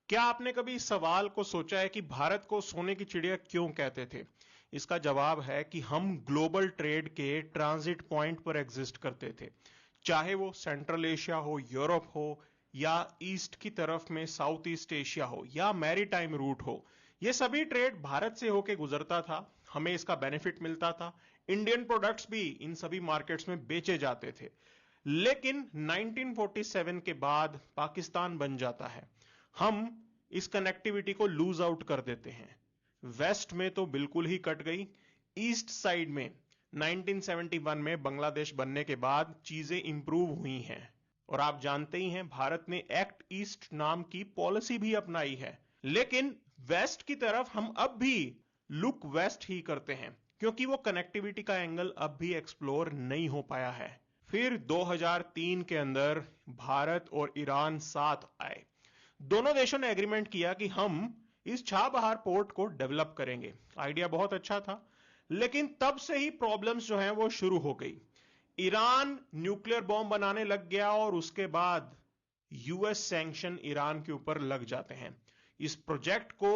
क्या आपने कभी इस सवाल को सोचा है कि भारत को सोने की चिड़िया क्यों कहते थे? इसका जवाब है कि हम ग्लोबल ट्रेड के ट्रांजिट पॉइंट पर एग्जिस्ट करते थे। चाहे वो सेंट्रल एशिया हो, यूरोप हो, या ईस्ट की तरफ में साउथ ईस्ट एशिया हो, या मैरीटाइम रूट हो, ये सभी ट्रेड भारत से होके गुजरता था। हमें इसका बेनिफिट मिलता था। इंडियन प्रोडक्ट्स भी इन सभी मार्केट्स में बेचे जाते थे। लेकिन 1947 के बाद पाकिस्तान बन जाता है। हम इस कनेक्टिविटी को लूज आउट कर देते हैं। वेस्ट में तो बिल्कुल ही कट गई। ईस्ट साइड में 1971 में बांग्लादेश बनने के बाद चीजें इंप्रूव हुई हैं। और आप जानते ही हैं, भारत ने एक्ट ईस्ट नाम की पॉलिसी भी अपनाई है। लेकिन वेस्ट की तरफ हम अब भी लुक वेस्ट ही करते हैं, क्योंकि वो कनेक्टिविटी का एंगल अब भी एक्सप्लोर नहीं हो पाया है। फिर 2003 के अंदर भारत और ईरान साथ आए। दोनों देशों ने एग्रीमेंट किया कि हम इस छाबहार पोर्ट को डेवलप करेंगे। आइडिया बहुत अच्छा था, लेकिन तब से ही प्रॉब्लम्स जो हैं वो शुरू हो गई। ईरान न्यूक्लियर बॉम्ब बनाने लग गया और उसके बाद यूएस सैंक्शन ईरान के ऊपर लग जाते हैं। इस प्रोजेक्ट को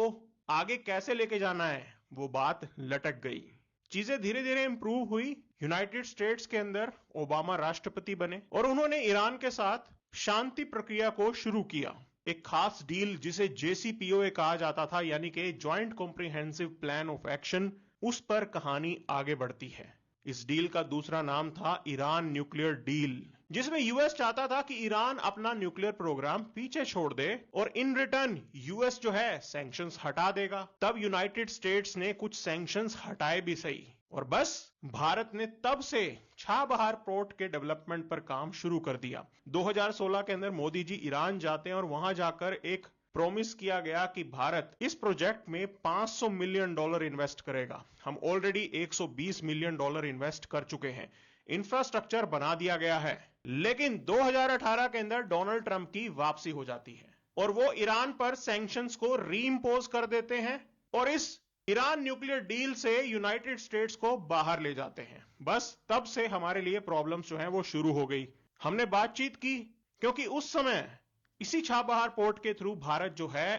आगे कैसे लेके जाना है, वो बात लटक गई। चीजें धीरे धीरे इंप्रूव हुई। यूनाइटेड स्टेट्स के अंदर ओबामा राष्ट्रपति बने और उन्होंने ईरान के साथ शांति प्रक्रिया को शुरू किया। एक खास डील जिसे JCPOA कहा जाता था, यानी कि joint comprehensive plan of action, उस पर कहानी आगे बढ़ती है। इस डील का दूसरा नाम था ईरान न्यूक्लियर डील, जिसमें यूएस चाहता था कि ईरान अपना न्यूक्लियर प्रोग्राम पीछे छोड़ दे और इन रिटर्न यूएस जो है सैंक्शंस हटा देगा। तब यूनाइटेड स्टेट्स ने कुछ सैंक्शंस हटाए भी सही, और बस भारत ने तब से छाबहार पोर्ट के डेवलपमेंट पर काम शुरू कर दिया। 2016 के अंदर मोदी जी ईरान जाते हैं और वहां जाकर एक प्रॉमिस किया गया कि भारत इस प्रोजेक्ट में $500 मिलियन इन्वेस्ट करेगा। हम ऑलरेडी $120 मिलियन इन्वेस्ट कर चुके हैं। इंफ्रास्ट्रक्चर बना दिया गया है। लेकिन 2018 के अंदर डोनाल्ड ट्रंप की वापसी हो जाती है और वो ईरान पर सैंक्शंस को रीइंपोज कर देते हैं और इस ईरान न्यूक्लियर डील से यूनाइटेड स्टेट्स को बाहर ले जाते हैं। बस तब से हमारे लिए प्रॉब्लम्स जो हैं वो शुरू हो गई। हमने बातचीत की, क्योंकि उस समय इसी छाबहार पोर्ट के थ्रू भारत जो है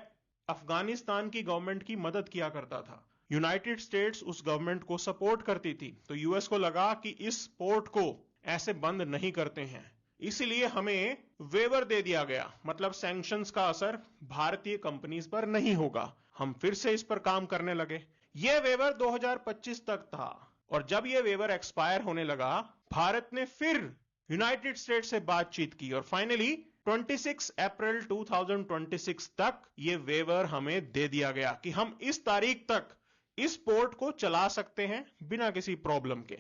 अफगानिस्तान की गवर्नमेंट की मदद किया करता था। यूनाइटेड स्टेट्स उस गवर्नमेंट को सपोर्ट करती थी, तो यूएस को लगा कि इस पोर्ट को ऐसे बंद नहीं करते हैं, इसलिए हमें वेवर दे दिया गया। मतलब सैंक्शंस का असर भारतीय कंपनीज पर नहीं होगा। हम फिर से इस पर काम करने लगे। यह वेवर 2025 तक था, और जब यह वेवर एक्सपायर होने लगा, भारत ने फिर यूनाइटेड स्टेट्स से बातचीत की और फाइनली 26 अप्रैल 2026 तक ये वेवर हमें दे दिया गया कि हम इस तारीख तक इस पोर्ट को चला सकते हैं बिना किसी प्रॉब्लम के।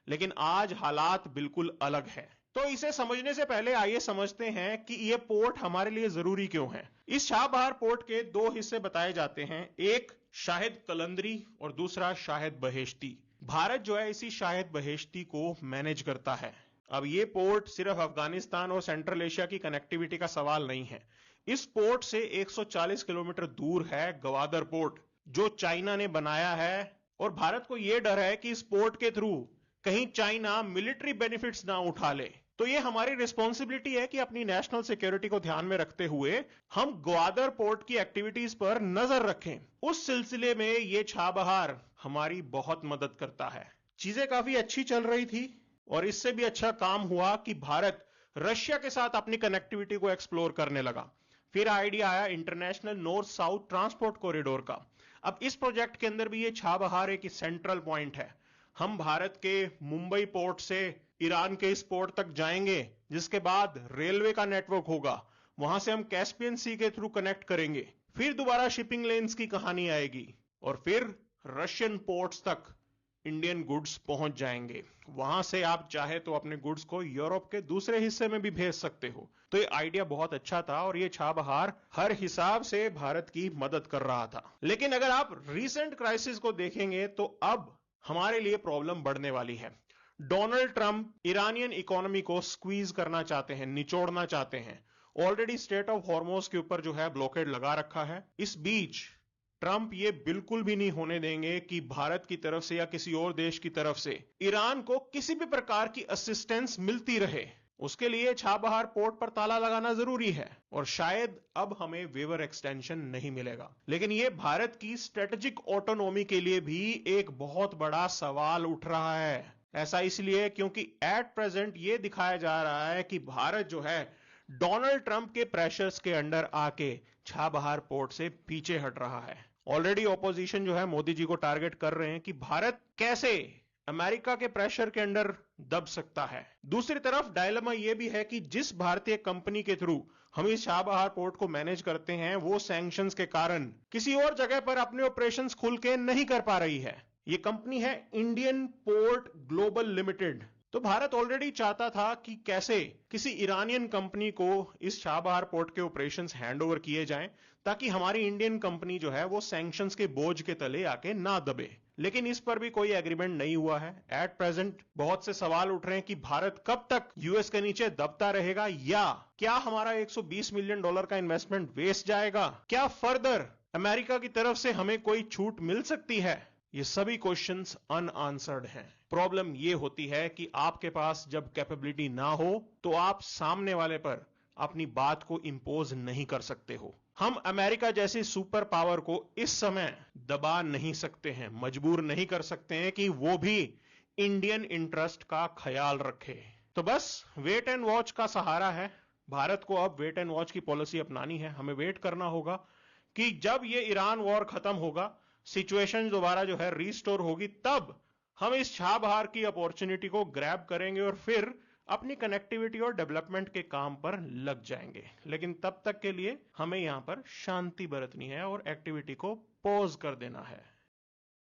लेकिन आज हालात बिल्कुल अलग है। तो इसे समझने से पहले आइए समझते हैं कि यह पोर्ट हमारे लिए जरूरी क्यों है। इस छाबहार पोर्ट के दो हिस्से बताए जाते हैं, एक शाहिद कलंदरी और दूसरा शाहिद बहेश्ती। भारत जो है इसी शाहिद बहेश्ती को मैनेज करता है। अब ये पोर्ट सिर्फ अफगानिस्तान और सेंट्रल एशिया की कनेक्टिविटी का सवाल नहीं है। इस पोर्ट से 140 किलोमीटर दूर है गवादर पोर्ट, जो चाइना ने बनाया है, और भारत को यह डर है कि इस पोर्ट के थ्रू कहीं चाइना मिलिट्री बेनिफिट्स ना उठा ले। तो ये हमारी रिस्पॉन्सिबिलिटी है कि अपनी नेशनल सिक्योरिटी को ध्यान में रखते हुए हम ग्वादर पोर्ट की एक्टिविटीज पर नजर रखें। उस सिलसिले में ये छाबहार हमारी बहुत मदद करता है। चीजें काफी अच्छी चल रही थी, और इससे भी अच्छा काम हुआ कि भारत रशिया के साथ अपनी कनेक्टिविटी को एक्सप्लोर करने लगा। फिर आइडिया आया international north south transport corridor का। अब इस प्रोजेक्ट के अंदर भी ये छाबहार एक सेंट्रल पॉइंट है। हम भारत के मुंबई पोर्ट से ईरान के इस पोर्ट तक जाएंगे, जिसके बाद रेलवे का नेटवर्क होगा। वहां से हम कैस्पियन सी के थ्रू कनेक्ट करेंगे। फिर दोबारा शिपिंग लेन्स की कहानी आएगी, और फिर रशियन पोर्ट्स तक इंडियन गुड्स पहुंच जाएंगे। वहां से आप चाहे तो अपने गुड्स को यूरोप के दूसरे हिस्से में भी भेज सकते हो। तो ये आइडिया बहुत अच्छा था, और ये छाबहार हर हिसाब से भारत की मदद कर रहा था। लेकिन अगर आप रीसेंट क्राइसिस को देखेंगे तो अब हमारे लिए प्रॉब्लम बढ़ने वाली है। डोनाल्ड ट्रंप ईरानियन इकोनॉमी को स्क्वीज करना चाहते हैं, निचोड़ना चाहते हैं। ऑलरेडी स्टेट ऑफ हॉर्मोज के ऊपर जो है ब्लॉकेड लगा रखा है। इस बीच ट्रंप ये बिल्कुल भी नहीं होने देंगे कि भारत की तरफ से या किसी और देश की तरफ से ईरान को किसी भी प्रकार की असिस्टेंस मिलती रहे। उसके लिए छाबहार पोर्ट पर ताला लगाना जरूरी है और शायद अब हमें वेवर एक्सटेंशन नहीं मिलेगा। लेकिन यह भारत की स्ट्रेटेजिक ऑटोनॉमी के लिए भी एक बहुत बड़ा सवाल उठ रहा है। ऐसा इसलिए क्योंकि एट प्रेजेंट यह दिखाया जा रहा है कि भारत जो है डोनाल्ड ट्रंप के प्रेशर्स के अंडर आके छाबहार पोर्ट से पीछे हट रहा है। ऑलरेडी ऑपोजिशन जो है मोदी जी को टारगेट कर रहे हैं कि भारत कैसे अमेरिका के प्रेशर के अंडर दब सकता है। दूसरी तरफ डायलेमा यह भी है कि जिस भारतीय कंपनी के थ्रू हम इस छाबहार पोर्ट को मैनेज करते हैं वो सैंक्शंस के कारण किसी और जगह पर अपने ऑपरेशंस खुल के नहीं कर पा रही है। ये कंपनी है इंडियन पोर्ट ग्लोबल लिमिटेड। तो भारत ऑलरेडी चाहता था कि कैसे किसी ईरानियन कंपनी को इस छाबहार पोर्ट के ऑपरेशंस हैंडओवर किए जाएं ताकि हमारी इंडियन कंपनी जो है वो सैंक्शंस के बोझ के तले आके ना दबे। लेकिन इस पर भी कोई एग्रीमेंट नहीं हुआ है। एट प्रेजेंट बहुत से सवाल उठ रहे हैं कि भारत कब तक यूएस के नीचे दबता रहेगा, या क्या हमारा $120 मिलियन का इन्वेस्टमेंट वेस्ट जाएगा, क्या फर्दर अमेरिका की तरफ से हमें कोई छूट मिल सकती है। ये सभी क्वेश्चंस अनआंसर्ड हैं। प्रॉब्लम ये होती है कि आपके पास जब कैपेबिलिटी ना हो तो आप सामने वाले पर अपनी बात को इंपोज नहीं कर सकते हो। हम अमेरिका जैसी सुपर पावर को इस समय दबा नहीं सकते हैं, मजबूर नहीं कर सकते हैं कि वो भी इंडियन इंटरेस्ट का ख्याल रखे। तो बस वेट एंड वॉच का सहारा है। भारत को अब वेट एंड वॉच की पॉलिसी अपनानी है। हमें वेट करना होगा कि जब ये ईरान वॉर खत्म होगा, सिचुएशन दोबारा जो है रीस्टोर होगी, तब हम इस छाबहार की अपॉर्चुनिटी को ग्रैब करेंगे और फिर अपनी कनेक्टिविटी और डेवलपमेंट के काम पर लग जाएंगे। लेकिन तब तक के लिए हमें यहां पर शांति बरतनी है और एक्टिविटी को पॉज कर देना है।